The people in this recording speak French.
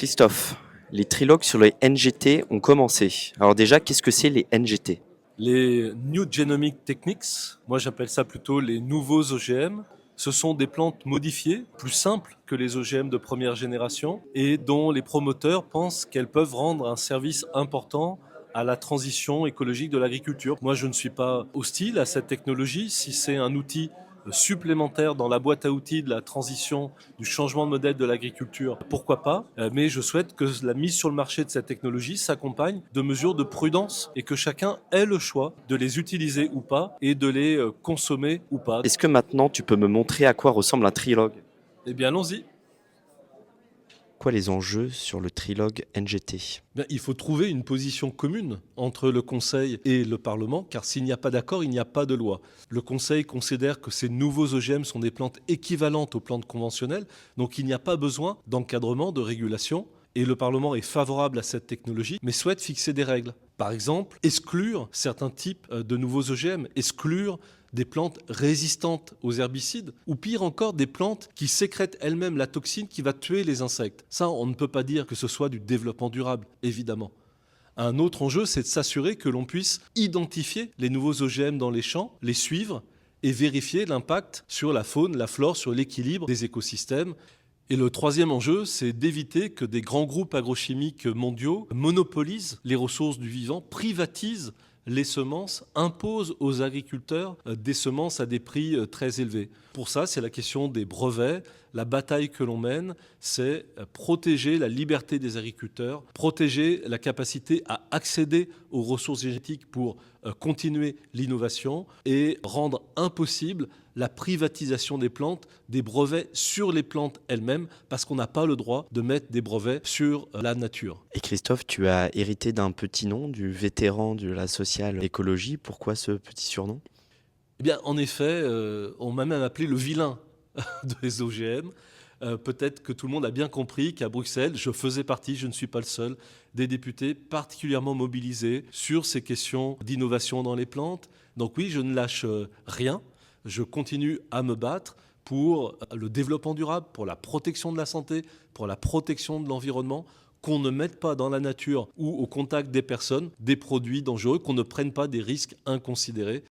Christophe, les trilogues sur les NGT ont commencé. Alors déjà, qu'est-ce que c'est les NGT? Les New Genomic Techniques, moi j'appelle ça plutôt les nouveaux OGM, ce sont des plantes modifiées, plus simples que les OGM de première génération et dont les promoteurs pensent qu'elles peuvent rendre un service important à la transition écologique de l'agriculture. Moi je ne suis pas hostile à cette technologie si c'est un outil supplémentaire dans la boîte à outils de la transition, du changement de modèle de l'agriculture, pourquoi pas, mais je souhaite que la mise sur le marché de cette technologie s'accompagne de mesures de prudence et que chacun ait le choix de les utiliser ou pas et de les consommer ou pas. Est-ce que maintenant tu peux me montrer à quoi ressemble un trilogue? Eh bien allons-y. Quoi les enjeux sur le trilogue NGT? Bien, il faut trouver une position commune entre le Conseil et le Parlement, car s'il n'y a pas d'accord, il n'y a pas de loi. Le Conseil considère que ces nouveaux OGM sont des plantes équivalentes aux plantes conventionnelles, donc il n'y a pas besoin d'encadrement, de régulation. Et le Parlement est favorable à cette technologie, mais souhaite fixer des règles. Par exemple, exclure certains types de nouveaux OGM, exclure des plantes résistantes aux herbicides, ou pire encore, des plantes qui sécrètent elles-mêmes la toxine qui va tuer les insectes. Ça, on ne peut pas dire que ce soit du développement durable, évidemment. Un autre enjeu, c'est de s'assurer que l'on puisse identifier les nouveaux OGM dans les champs, les suivre et vérifier l'impact sur la faune, la flore, sur l'équilibre des écosystèmes. Et le troisième enjeu, c'est d'éviter que des grands groupes agrochimiques mondiaux monopolisent les ressources du vivant, privatisent les semences, imposent aux agriculteurs des semences à des prix très élevés. Pour ça, c'est la question des brevets. La bataille que l'on mène, c'est protéger la liberté des agriculteurs, protéger la capacité à accéder aux ressources génétiques pour continuer l'innovation et rendre impossible la privatisation des plantes, des brevets sur les plantes elles-mêmes, parce qu'on n'a pas le droit de mettre des brevets sur la nature. Et Christophe, tu as hérité d'un petit nom, du vétéran de la sociale écologie. Pourquoi ce petit surnom? Eh bien, en effet, on m'a même appelé le vilain des OGM. Peut-être que tout le monde a bien compris qu'à Bruxelles, je faisais partie, je ne suis pas le seul, des députés particulièrement mobilisés sur ces questions d'innovation dans les plantes. Donc oui, je ne lâche rien. Je continue à me battre pour le développement durable, pour la protection de la santé, pour la protection de l'environnement, qu'on ne mette pas dans la nature ou au contact des personnes des produits dangereux, qu'on ne prenne pas des risques inconsidérés.